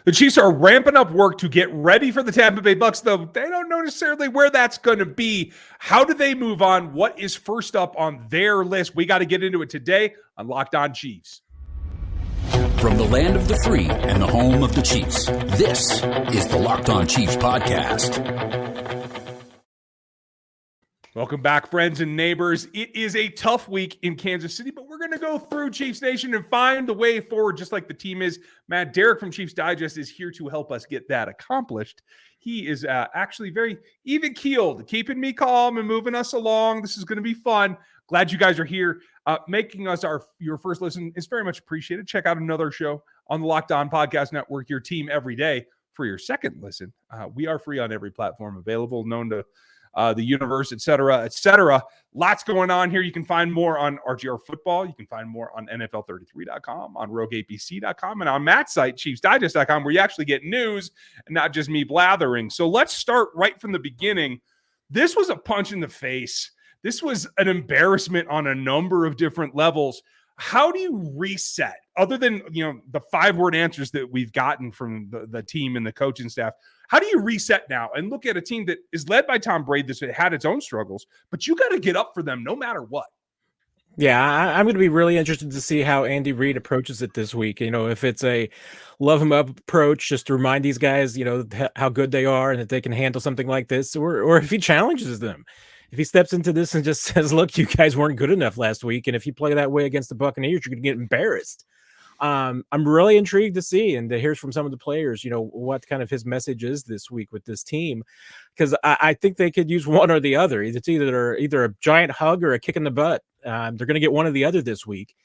The Chiefs are ramping up work to get ready for the Tampa Bay Bucs, though they don't know necessarily where that's going to be. How do they move on? What is first up on their list? We got to get into it today on Locked On Chiefs. From the land of the free and the home of the Chiefs, this is the Locked On Chiefs podcast. Welcome back, friends and neighbors. It is a tough week in Kansas City, but we're going to go through Chiefs Nation and find the way forward just like the team is. Matt Derrick from Chiefs Digest is here to help us get that accomplished. He is actually very even-keeled, keeping me calm and moving us along. This is going to be fun. Glad you guys are here. Making us your first listen is very much appreciated. Check out another show on the Locked On Podcast Network, your team every day. For your second listen, we are free on every platform available, known to the universe, et cetera, et cetera. Lots going on here. You can find more on RGR Football. You can find more on NFLto33.com, on RogueAPC.com, and on Matt's site, ChiefsDigest.com, where you actually get news and not just me blathering. So let's start right from the beginning. This was a punch in the face. This was an embarrassment on a number of different levels. How do you reset? Other than, the 5-word answers that we've gotten from the team and the coaching staff, how do you reset now and look at a team that is led by Tom Brady that had its own struggles, but you got to get up for them no matter what? Yeah, I'm going to be really interested to see how Andy Reid approaches it this week. If it's a love him up approach, just to remind these guys, how good they are and that they can handle something like this, or if he challenges them. If he steps into this and just says, look, you guys weren't good enough last week, and if you play that way against the Buccaneers, you're going to get embarrassed. I'm really intrigued to see and to hear from some of the players, what kind of his message is this week with this team, because I think they could use one or the other. It's either a giant hug or a kick in the butt. They're going to get one or the other this week.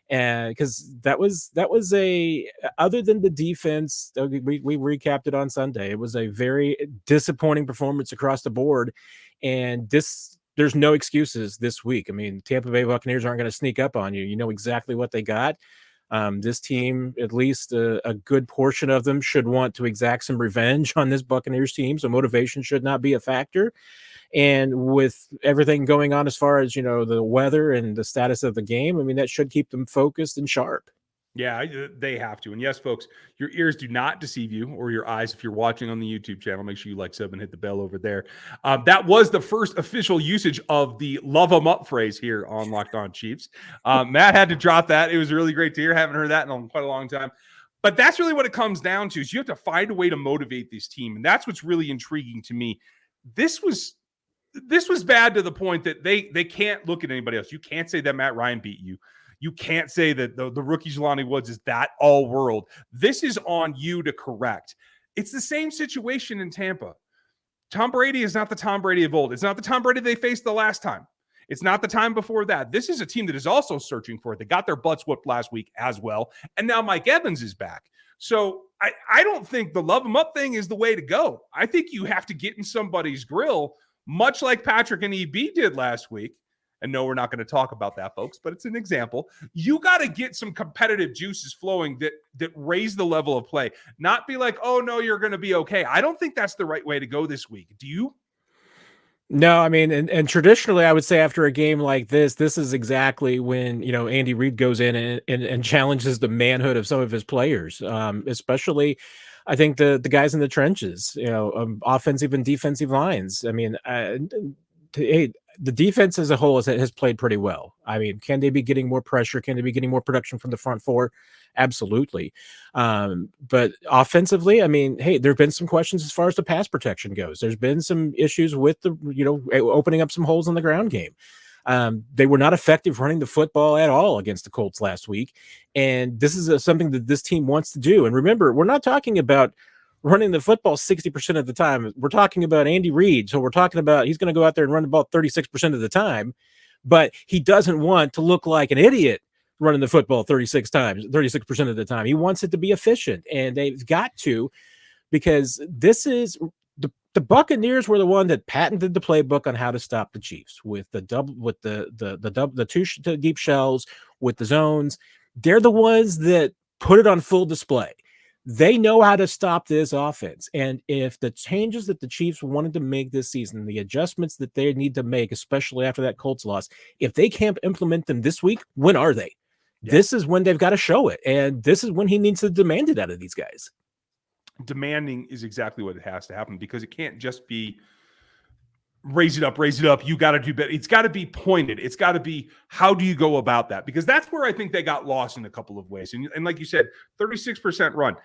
And because that was other than the defense, we recapped it on Sunday. It was a very disappointing performance across the board. And there's no excuses this week. I mean, Tampa Bay Buccaneers aren't going to sneak up on you. You know exactly what they got. This team, at least a good portion of them, should want to exact some revenge on this Buccaneers team. So motivation should not be a factor. And with everything going on as far as, the weather and the status of the game, I mean, that should keep them focused and sharp. Yeah, they have to. And yes, folks, your ears do not deceive you, or your eyes. If you're watching on the YouTube channel, make sure you like, sub, and hit the bell over there. That was the first official usage of the love 'em up phrase here on Locked On Chiefs. Matt had to drop that. It was really great to hear. Haven't heard that in quite a long time. But that's really what it comes down to, is you have to find a way to motivate this team. And that's what's really intriguing to me. This was bad to the point that they can't look at anybody else. You can't say that Matt Ryan beat you. You can't say that the rookie Jelani Woods is that all world. This is on you to correct. It's the same situation in Tampa. Tom Brady is not the Tom Brady of old. It's not the Tom Brady they faced the last time. It's not the time before that. This is a team that is also searching for it. They got their butts whooped last week as well. And now Mike Evans is back. So I don't think the love him up thing is the way to go. I think you have to get in somebody's grill, much like Patrick and EB did last week. And no, we're not going to talk about that, folks, but it's an example. You got to get some competitive juices flowing that raise the level of play. Not be like, oh, no, you're going to be okay. I don't think that's the right way to go this week. Do you? No, I mean, and traditionally, I would say after a game like this is exactly when, Andy Reid goes in and challenges the manhood of some of his players, especially, I think, the guys in the trenches, offensive and defensive lines. I mean, the defense as a whole has played pretty well. I mean, can they be getting more pressure? Can they be getting more production from the front four? Absolutely. But offensively, I mean, hey, there have been some questions as far as the pass protection goes. There's been some issues with the, opening up some holes in the ground game. They were not effective running the football at all against the Colts last week. And this is something that this team wants to do. And remember, we're not talking about running the football 60% of the time. We're talking about Andy Reid. So we're talking about he's going to go out there and run the ball 36% of the time, but he doesn't want to look like an idiot running the football 36% of the time. He wants it to be efficient, and they've got to, because this is the Buccaneers were the one that patented the playbook on how to stop the Chiefs with the two deep shells, with the zones. They're the ones that put it on full display. They know how to stop this offense. And if the changes that the Chiefs wanted to make this season, the adjustments that they need to make, especially after that Colts loss, if they can't implement them this week, when are they? Yeah. This is when they've got to show it. And this is when he needs to demand it out of these guys. demanding is exactly what it has to happen, because it can't just be raise it up. You got to do better. It's got to be pointed. It's got to be, how do you go about that? Because that's where I think they got lost in a couple of ways. And like you said, 36% run.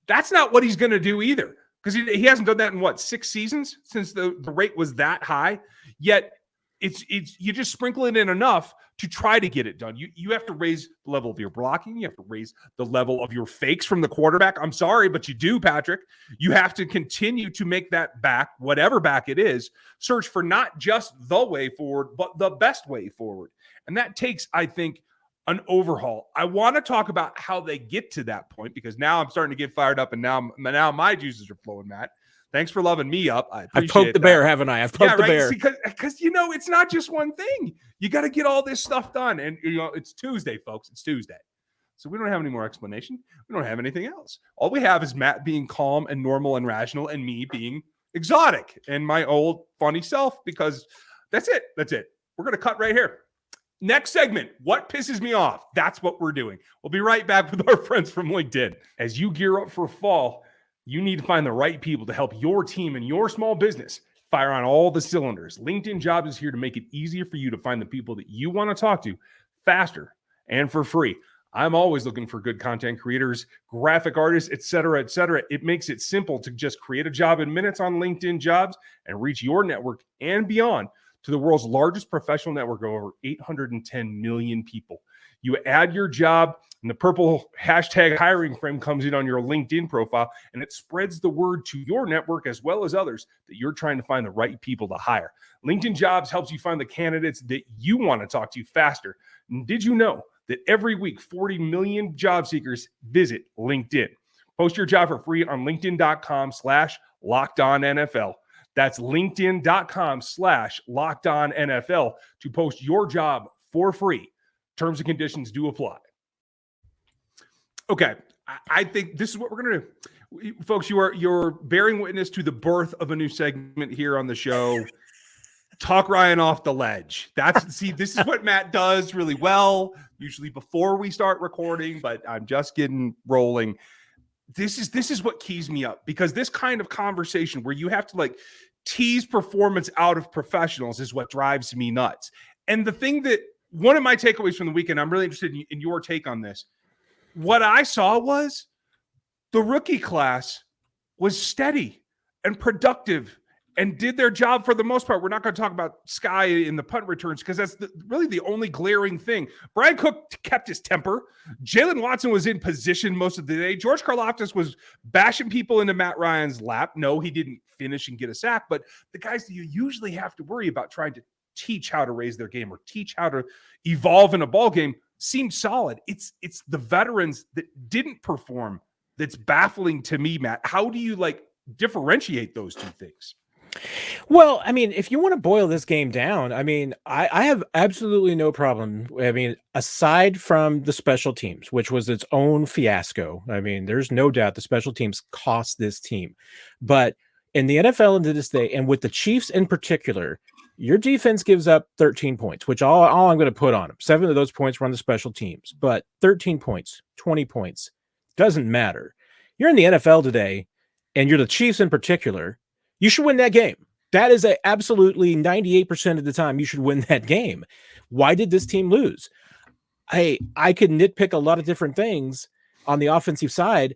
That's not what he's going to do either, because he hasn't done that in 6 seasons since the rate was that high. Yet it's you just sprinkle it in enough to try to get it done. You have to raise the level of your blocking. You have to raise the level of your fakes from the quarterback. I'm sorry, but you do, Patrick. You have to continue to make that back, whatever back it is, search for not just the way forward, but the best way forward. And that takes, I think, an overhaul. I want to talk about how they get to that point, because now I'm starting to get fired up, and now my juices are flowing, Matt. Thanks for loving me up. I've poked the bear, haven't I? I've poked the bear. Because it's not just one thing. You got to get all this stuff done. And, it's Tuesday, folks. It's Tuesday. So we don't have any more explanation. We don't have anything else. All we have is Matt being calm and normal and rational, and me being exotic and my old funny self, because that's it. We're going to cut right here. Next segment, what pisses me off? That's what we're doing. We'll be right back with our friends from LinkedIn. As you gear up for fall, you need to find the right people to help your team and your small business fire on all the cylinders. LinkedIn Jobs is here to make it easier for you to find the people that you want to talk to faster and for free. I'm always looking for good content creators, graphic artists, et cetera, et cetera. It makes it simple to just create a job in minutes on LinkedIn Jobs and reach your network and beyond to the world's largest professional network of over 810 million people. You add your job, and the purple hashtag hiring frame comes in on your LinkedIn profile, and it spreads the word to your network as well as others that you're trying to find the right people to hire. LinkedIn Jobs helps you find the candidates that you want to talk to faster. And did you know that every week 40 million job seekers visit LinkedIn? Post your job for free on linkedin.com/LockedOnNFL. That's linkedin.com/LockedOnNFL to post your job for free. Terms and conditions do apply. Okay, I think this is what we're going to do. Folks, you're bearing witness to the birth of a new segment here on the show. Talk Ryan off the ledge. This is what Matt does really well, usually before we start recording, but I'm just getting rolling. This is what keys me up, because this kind of conversation where you have to tease performance out of professionals is what drives me nuts. And the thing that one of my takeaways from the weekend, I'm really interested in your take on this. What I saw was the rookie class was steady and productive and did their job for the most part. We're not going to talk about Sky in the punt returns, because that's really the only glaring thing. Brian Cook kept his temper. Jalen Watson was in position most of the day. George Karlaftis was bashing people into Matt Ryan's lap. No, he didn't finish and get a sack, but the guys that you usually have to worry about trying to teach how to raise their game or teach how to evolve in a ball game seemed solid. It's the veterans that didn't perform that's baffling to me, Matt. How do you differentiate those two things? Well, I mean, if you want to boil this game down, I mean, I have absolutely no problem. I mean, aside from the special teams, which was its own fiasco, I mean, there's no doubt the special teams cost this team. But in the NFL and to this day, and with the Chiefs in particular, your defense gives up 13 points, which all I'm going to put on them. 7 of those points were on the special teams, but 13 points, 20 points, doesn't matter. You're in the NFL today, and you're the Chiefs in particular. You should win that game. That is absolutely 98% of the time you should win that game. Why did this team lose? I could nitpick a lot of different things on the offensive side,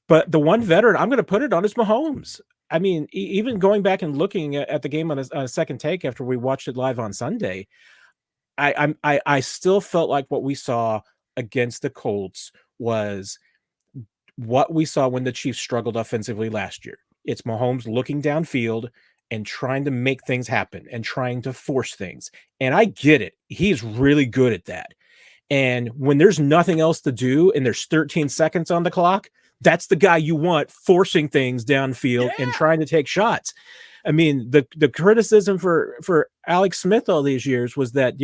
but the one veteran I'm going to put it on is Mahomes. I mean, even going back and looking at the game on a second take after we watched it live on Sunday, I still felt like what we saw against the Colts was what we saw when the Chiefs struggled offensively last year. It's Mahomes looking downfield and trying to make things happen and trying to force things. And I get it. He's really good at that. And when there's nothing else to do and there's 13 seconds on the clock, that's the guy you want forcing things downfield and trying to take shots. I mean, the criticism for Alex Smith all these years was that,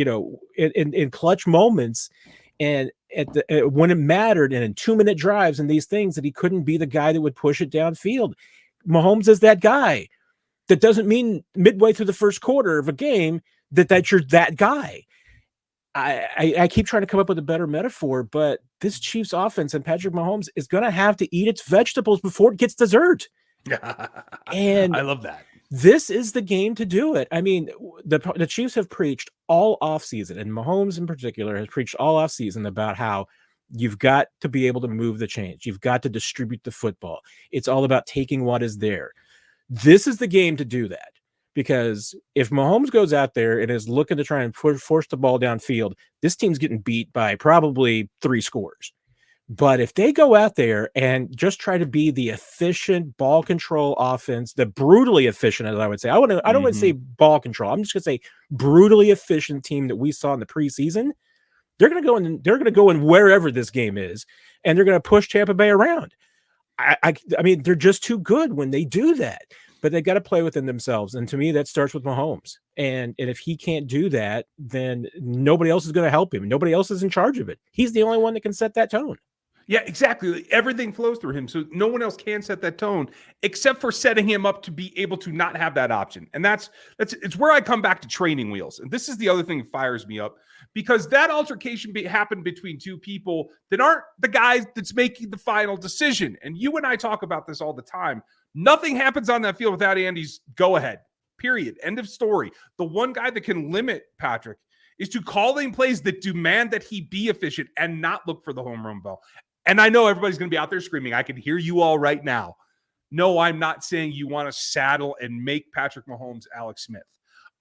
in clutch moments and when it mattered and in 2-minute drives and these things, that he couldn't be the guy that would push it downfield. Mahomes is that guy. That doesn't mean midway through the first quarter of a game that you're that guy. I keep trying to come up with a better metaphor, but this Chiefs offense and Patrick Mahomes is going to have to eat its vegetables before it gets dessert. And I love that. This is the game to do it. I mean, the Chiefs have preached all offseason, and Mahomes in particular has preached all offseason about how you've got to be able to move the chains. You've got to distribute the football. It's all about taking what is there. This is the game to do that. Because if Mahomes goes out there and is looking to try and force the ball downfield, this team's getting beat by probably 3 scores. But if they go out there and just try to be the efficient ball control offense, the brutally efficient, as I would say, I don't want to say ball control. I'm just going to say brutally efficient team that we saw in the preseason. They're going to go in wherever this game is, and they're going to push Tampa Bay around. I mean, they're just too good when they do that. But they got to play within themselves, and to me, that starts with Mahomes. And if he can't do that, then nobody else is going to help him. Nobody else is in charge of it. He's the only one that can set that tone. Yeah, exactly. Everything flows through him. So no one else can set that tone except for setting him up to be able to not have that option. And it's where I come back to training wheels. And this is the other thing that fires me up, because that altercation happened between 2 people that aren't the guys that's making the final decision. And you and I talk about this all the time. Nothing happens on that field without Andy's go ahead, period. End of story. The one guy that can limit Patrick is to calling plays that demand that he be efficient and not look for the home run ball. And I know everybody's going to be out there screaming. I can hear you all right now. No, I'm not saying you want to saddle and make Patrick Mahomes Alex Smith.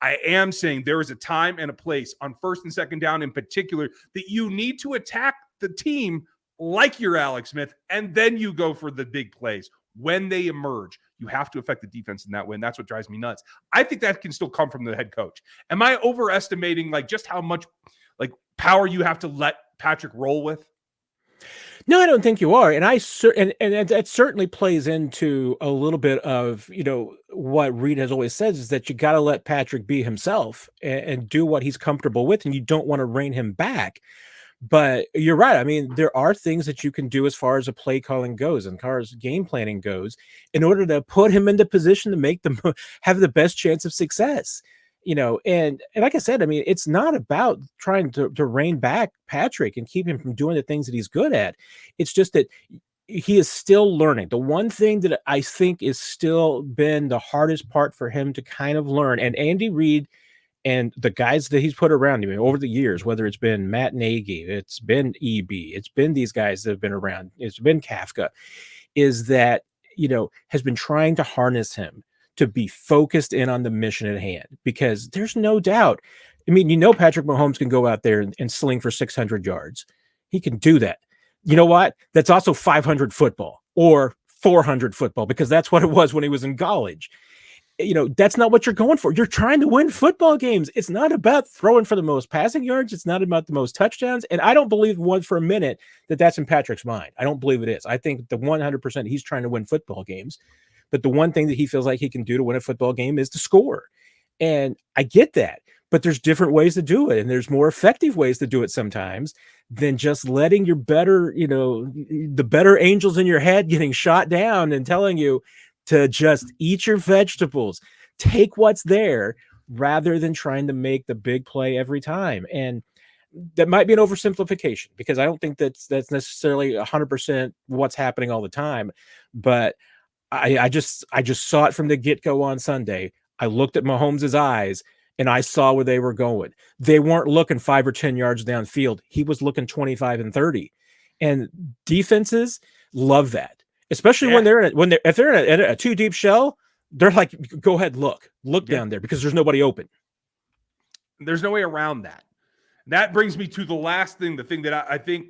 I am saying there is a time and a place on first and second down in particular that you need to attack the team like you're Alex Smith, and then you go for the big plays. When they emerge, you have to affect the defense in that way, and that's what drives me nuts. I think that can still come from the head coach. Am I overestimating just how much power you have to let Patrick roll with? No, I don't think you are. And and that certainly plays into a little bit of, what Reed has always said, is that you got to let Patrick be himself and do what he's comfortable with. And you don't want to rein him back. But you're right. I mean, there are things that you can do as far as a play calling goes and as far as game planning goes in order to put him into position to make them have the best chance of success. And like I said, I mean, it's not about trying to rein back Patrick and keep him from doing the things that he's good at. It's just that he is still learning. The one thing that I think is still been the hardest part for him to kind of learn, and Andy Reid and the guys that he's put around him over the years, whether it's been Matt Nagy, it's been EB, it's been these guys that have been around, it's been Kafka, is that, has been trying to harness him to be focused in on the mission at hand, because there's no doubt. I mean, Patrick Mahomes can go out there and sling for 600 yards. He can do that. You know what? That's also 500 football or 400 football, because that's what it was when he was in college. That's not what you're going for. You're trying to win football games. It's not about throwing for the most passing yards. It's not about the most touchdowns. And I don't believe one for a minute that that's in Patrick's mind. I don't believe it is. I think the 100% he's trying to win football games. But the one thing that he feels like he can do to win a football game is to score. And I get that. But there's different ways to do it. And there's more effective ways to do it sometimes than just letting your better, the better angels in your head getting shot down and telling you to just eat your vegetables, take what's there, rather than trying to make the big play every time. And that might be an oversimplification, because I don't think that's necessarily 100% what's happening all the time. But I just saw it from the get-go on Sunday. I looked at Mahomes' eyes and I saw where they were going. They weren't looking 5 or 10 yards downfield. He was looking 25 and 30. And defenses love that, especially when if they're in a too deep shell. They're like, go ahead, look down there, because there's nobody open. There's no way around that. That brings me to the last thing, the thing that I think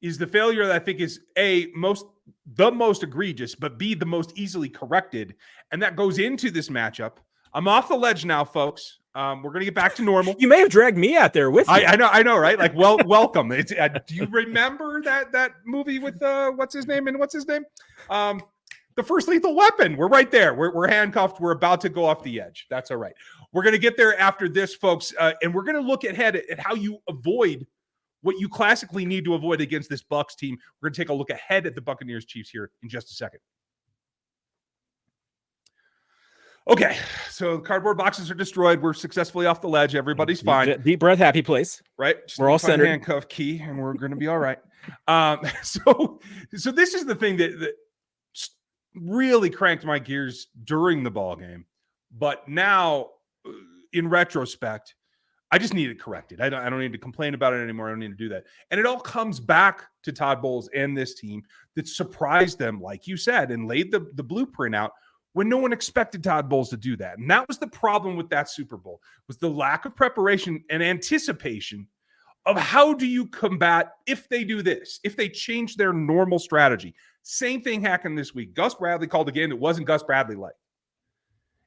is the failure that I think is the most egregious, but B, the most easily corrected. And that goes into this matchup. I'm off the ledge now, folks. We're going to get back to normal. You may have dragged me out there with you. I know, right? Like, welcome. Do you remember that movie with what's his name? The First Lethal Weapon. We're right there. We're handcuffed. We're about to go off the edge. That's all right. We're going to get there after this, folks. And we're going to look ahead at how you avoid what you classically need to avoid against this Bucs team. We're going to take a look ahead at the Buccaneers Chiefs here in just a second. Okay, so cardboard boxes are destroyed. We're successfully off the ledge. Everybody's fine. Deep breath, happy place. Right? Just we're all find a centered. handcuff key, and we're going to be all right. So this is the thing that really cranked my gears during the ball game, but now, in retrospect, I just need it corrected. I don't need to complain about it anymore. I don't need to do that. And it all comes back to Todd Bowles and this team that surprised them, like you said, and laid the blueprint out when no one expected Todd Bowles to do that. And that was the problem with that Super Bowl, was the lack of preparation and anticipation of how do you combat if they do this, if they change their normal strategy. Same thing happened this week. Gus Bradley called a game that wasn't Gus Bradley-like.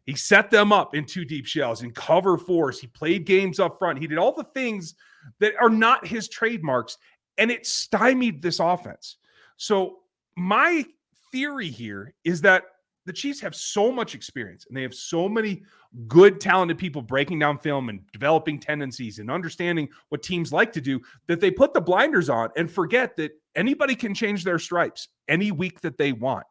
He set them up in 2 deep shells, in cover force. He played games up front. He did all the things that are not his trademarks, and it stymied this offense. So my theory here is that the Chiefs have so much experience, and they have so many good, talented people breaking down film and developing tendencies and understanding what teams like to do, that they put the blinders on and forget that anybody can change their stripes any week that they want.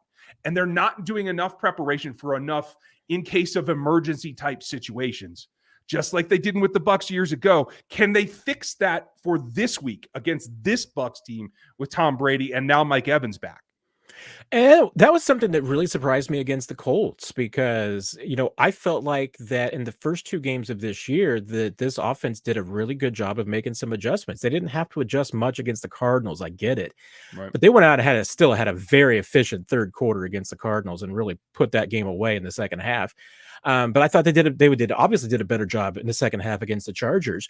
And they're not doing enough preparation for enough in case of emergency type situations, just like they did with the Bucs years ago. Can they fix that for this week against this Bucs team with Tom Brady and now Mike Evans back? And that was something that really surprised me against the Colts, because, I felt like that in the first 2 games of this year, that this offense did a really good job of making some adjustments. They didn't have to adjust much against the Cardinals. I get it. Right. But they went out and still had a very efficient third quarter against the Cardinals and really put that game away in the second half. But I thought they obviously did a better job in the second half against the Chargers.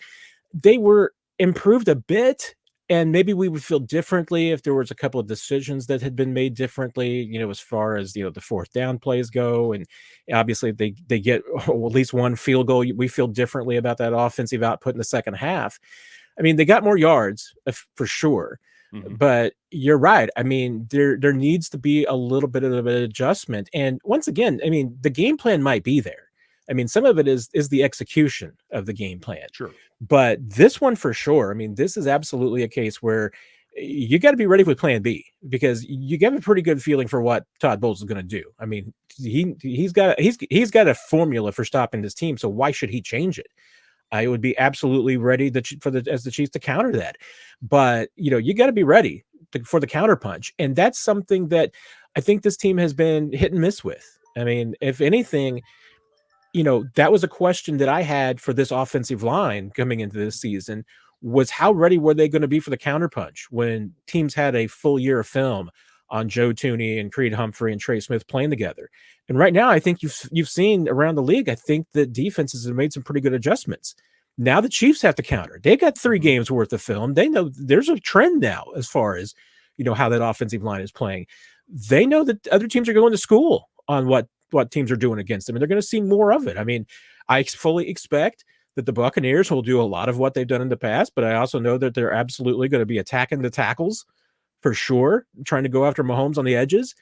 They were improved a bit. And maybe we would feel differently if there was a couple of decisions that had been made differently, as far as, the fourth down plays go. And obviously they get at least one field goal. We feel differently about that offensive output in the second half. I mean, they got more yards for sure, but you're right. I mean, there needs to be a little bit of an adjustment. And once again, I mean, the game plan might be there. I mean, some of it is the execution of the game plan. Sure. But this one for sure, I mean, this is absolutely a case where you got to be ready with plan B, because you get a pretty good feeling for what Todd Bowles is going to do. I mean, he's got a formula for stopping this team. So why should he change it? I would be absolutely ready as the Chiefs to counter that. But, you got to be ready for the counterpunch. And that's something that I think this team has been hit and miss with. I mean, if anything, that was a question that I had for this offensive line coming into this season, was how ready were they going to be for the counterpunch when teams had a full year of film on Joe Thuney and Creed Humphrey and Trey Smith playing together. And right now, I think you've seen around the league, I think that defenses have made some pretty good adjustments. Now the Chiefs have to counter. They got 3 games worth of film. They know there's a trend now as far as, how that offensive line is playing. They know that other teams are going to school on what teams are doing against them, and they're going to see more of it. I mean, I fully expect that the Buccaneers will do a lot of what they've done in the past, but I also know that they're absolutely going to be attacking the tackles for sure, trying to go after Mahomes on the edges,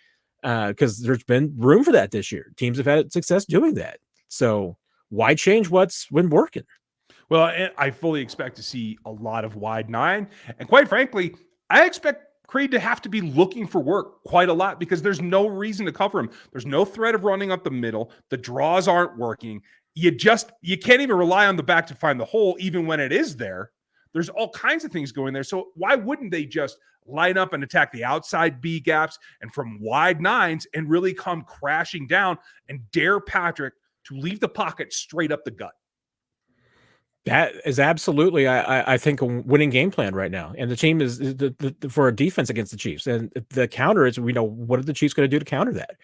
because there's been room for that this year. Teams have had success doing that. So why change what's been working? Well, I fully expect to see a lot of wide 9. And quite frankly, I expect Creed to have to be looking for work quite a lot, because there's no reason to cover him. There's no threat of running up the middle. The draws aren't working. You can't even rely on the back to find the hole, even when it is there. There's all kinds of things going there. So why wouldn't they just line up and attack the outside B gaps and from wide 9s and really come crashing down and dare Patrick to leave the pocket straight up the gut? That is absolutely, I think, a winning game plan right now. And the team is for a defense against the Chiefs. And the counter is, what are the Chiefs going to do to counter that?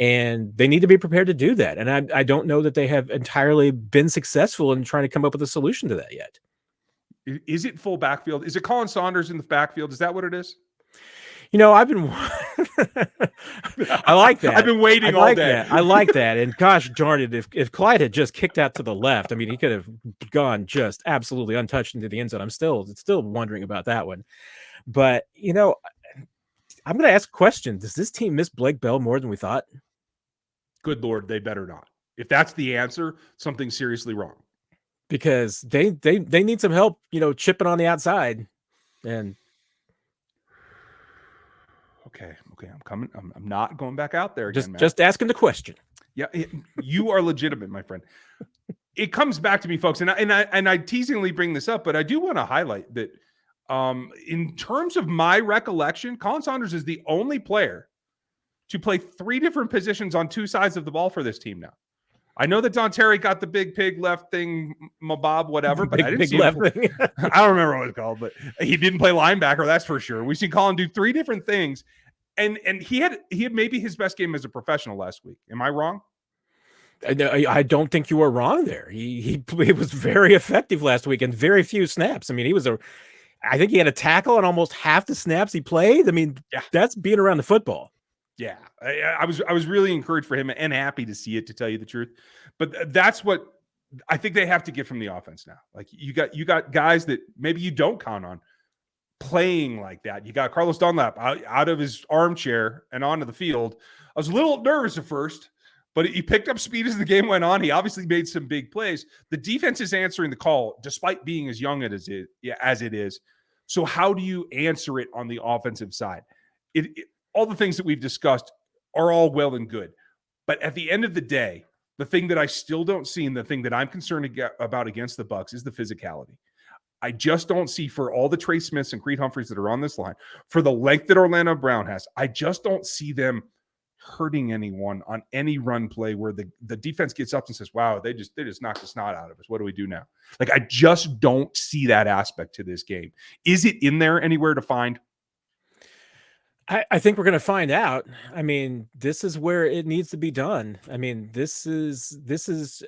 And they need to be prepared to do that. And I don't know that they have entirely been successful in trying to come up with a solution to that yet. Is it full backfield? Is it Colin Saunders in the backfield? Is that what it is? I've been I like that. I've been waiting all day. I like that. And gosh darn it, if Clyde had just kicked out to the left, I mean, he could have gone just absolutely untouched into the end zone. I'm still wondering about that one. But, I'm going to ask a question. Does this team miss Blake Bell more than we thought? Good Lord, they better not. If that's the answer, something's seriously wrong. Because they need some help, chipping on the outside. And Okay, I'm coming. I'm not going back out there again, just asking the question. Yeah, you are legitimate, my friend. It comes back to me, folks, and I teasingly bring this up, but I do want to highlight that in terms of my recollection, Colin Saunders is the only player to play 3 different positions on 2 sides of the ball for this team now. I know that Don Terry got the big pig left thing, Mabob, whatever, but I didn't see him thing. I don't remember what it's called, but he didn't play linebacker, that's for sure. We've seen Colin do 3 different things, and he had maybe his best game as a professional last week. Am I wrong? I don't think you were wrong there. He was very effective last week and very few snaps. I mean, I think he had a tackle on almost half the snaps he played. I mean, that's being around the football. Yeah, I was really encouraged for him and happy to see it, to tell you the truth. But that's what I think they have to get from the offense now. Like you got guys that maybe you don't count on playing like that. You got Carlos Dunlap out of his armchair and onto the field. I was a little nervous at first, but he picked up speed as the game went on. He obviously made some big plays. The defense is answering the call despite being as young as it is. So how do you answer it on the offensive side? All the things that we've discussed are all well and good. But at the end of the day, the thing that I still don't see and the thing that I'm concerned about against the Bucs is the physicality. I just don't see, for all the Trey Smiths and Creed Humphreys that are on this line, for the length that Orlando Brown has, I just don't see them hurting anyone on any run play where the defense gets up and says, wow, they just knocked the snot out of us. What do we do now? Like, I just don't see that aspect to this game. Is it in there anywhere to find? I think we're going to find out. I mean, this is where it needs to be done. I mean, this is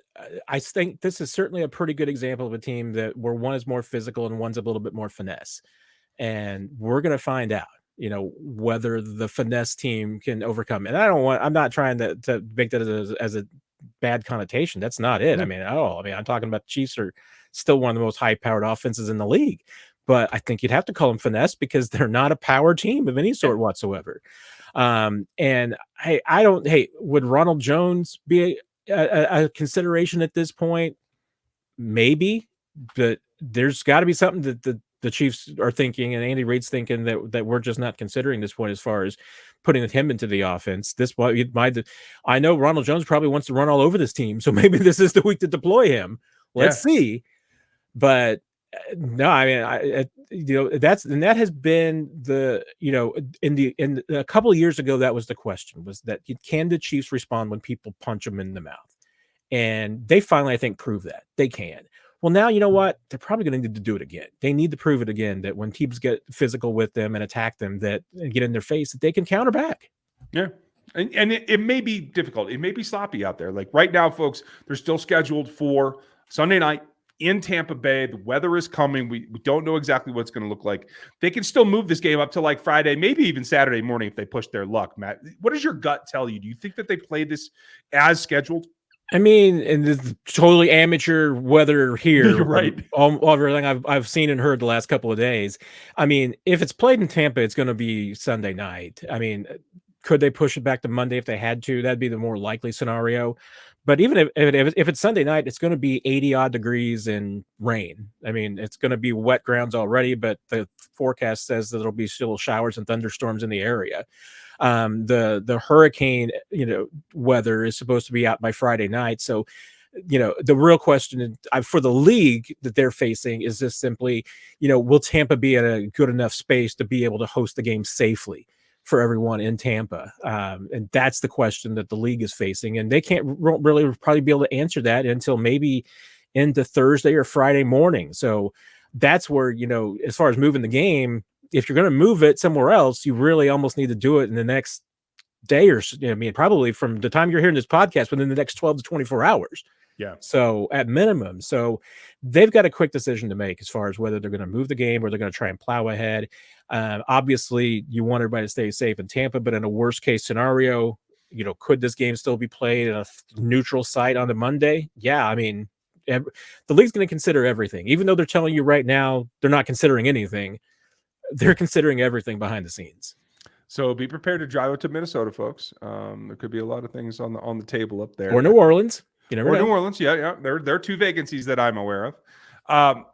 I think this is certainly a pretty good example of a team where one is more physical and one's a little bit more finesse. And we're going to find out, whether the finesse team can overcome. And I'm not trying to make that as a bad connotation. That's not it. I mean, at all. I mean, I'm talking about the Chiefs are still one of the most high-powered offenses in the league. But I think you'd have to call them finesse because they're not a power team of any sort whatsoever. And would Ronald Jones be a consideration at this point? Maybe, but there's got to be something that the Chiefs are thinking and Andy Reid's thinking that we're just not considering this point as far as putting him into the offense. I know Ronald Jones probably wants to run all over this team, so maybe this is the week to deploy him. Let's see. But no, I mean, that has been in a couple of years ago, that was the question, was that can the Chiefs respond when people punch them in the mouth? And they finally, I think, proved that they can. Well, now, you know what? They're probably going to need to do it again. They need to prove it again, that when teams get physical with them and attack them, and get in their face, that they can counter back. Yeah. And it may be difficult. It may be sloppy out there. Like right now, folks, they're still scheduled for Sunday night in Tampa Bay. The weather is coming. We don't know exactly what it's going to look like. They can still move this game up to like Friday, maybe even Saturday morning if they push their luck, Matt. What does your gut tell you? Do you think that they play this as scheduled? I mean, in the totally amateur weather here, right? All everything I've seen and heard the last couple of days. I mean, if it's played in Tampa, it's going to be Sunday night. I mean, could they push it back to Monday if they had to? That'd be the more likely scenario. But even if it's Sunday night, it's going to be 80-odd degrees and rain. I mean, it's going to be wet grounds already, but the forecast says that there'll be still showers and thunderstorms in the area. The hurricane, weather is supposed to be out by Friday night. So, the real question for the league that they're facing is just simply, will Tampa be at a good enough space to be able to host the game safely for everyone in Tampa? And that's the question that the league is facing. And they won't really probably be able to answer that until maybe into Thursday or Friday morning. So that's where, as far as moving the game, if you're going to move it somewhere else, you really almost need to do it in the next day or so. I mean, probably from the time you're hearing this podcast within the next 12 to 24 hours. Yeah. So at minimum, they've got a quick decision to make as far as whether they're going to move the game or they're going to try and plow ahead. Obviously, you want everybody to stay safe in Tampa, but in a worst case scenario, could this game still be played at a neutral site on the Monday? Yeah, I mean, the league's going to consider everything, even though they're telling you right now they're not considering anything. They're considering everything behind the scenes. So be prepared to drive up to Minnesota, folks. There could be a lot of things on the table up there. Or New Orleans. You never know. New Orleans, yeah. There are 2 vacancies that I'm aware of.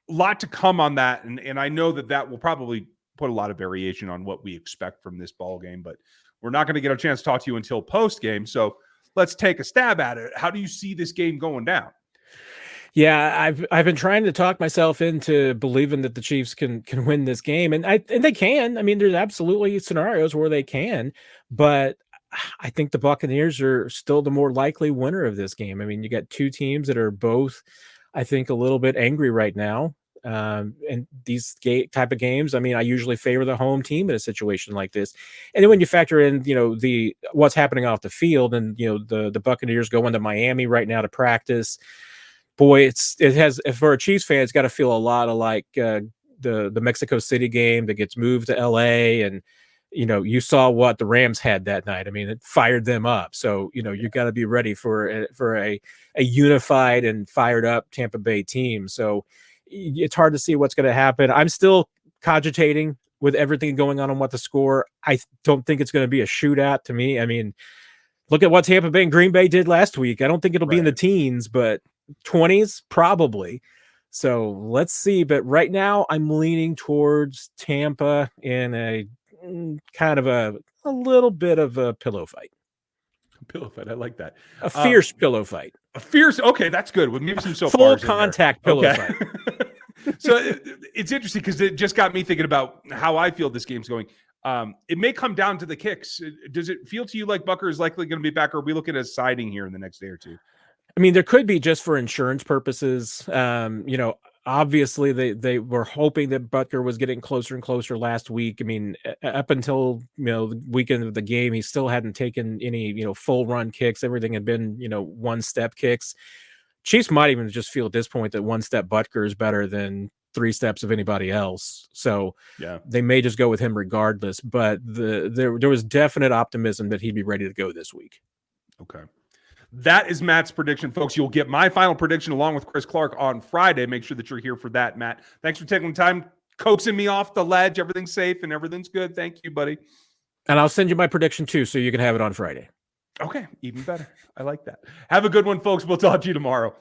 Lot to come on that, and I know that will probably put a lot of variation on what we expect from this ball game, but we're not going to get a chance to talk to you until post game. So let's take a stab at it. How do you see this game going down? Yeah, I've been trying to talk myself into believing that the Chiefs can win this game, and they can. I mean, there's absolutely scenarios where they can, but I think the Buccaneers are still the more likely winner of this game. I mean, you got two teams that are both, I think, a little bit angry right now. And these type of games, I mean, I usually favor the home team in a situation like this. And then when you factor in, what's happening off the field, and the Buccaneers going to Miami right now to practice. Boy, it has, for a Chiefs fan, it's got to feel a lot of like the Mexico City game that gets moved to LA, and you saw what the Rams had that night. I mean, it fired them up. So you got to be ready for a unified and fired up Tampa Bay team. So it's hard to see what's going to happen. I'm still cogitating with everything going on what the score. I don't think it's going to be a shootout to me. I mean, look at what Tampa Bay and Green Bay did last week. I don't think it'll be in the teens, but 20s probably. So let's see. But right now I'm leaning towards Tampa in a kind of a little bit of a pillow fight. Pillow fight. I like that. A fierce pillow fight. A fierce. Okay, that's good. With maybe some full contact pillow fight. So it's interesting because it just got me thinking about how I feel this game's going. It may come down to the kicks. Does it feel to you like Butker is likely going to be back, or are we looking at siding here in the next day or two? I mean, there could be just for insurance purposes. Obviously they were hoping that Butker was getting closer and closer last week. I mean, up until the weekend of the game, he still hadn't taken any full run kicks. Everything had been one step kicks. Chiefs might even just feel at this point that one step Butker is better than 3 steps of anybody else. So yeah, they may just go with him regardless. But there was definite optimism that he'd be ready to go this week. Okay. That is Matt's prediction, folks. You'll get my final prediction along with Chris Clark on Friday. Make sure that you're here for that, Matt. Thanks for taking the time, coaxing me off the ledge. Everything's safe and everything's good. Thank you, buddy. And I'll send you my prediction too, so you can have it on Friday. Okay, even better. I like that. Have a good one, folks. We'll talk to you tomorrow.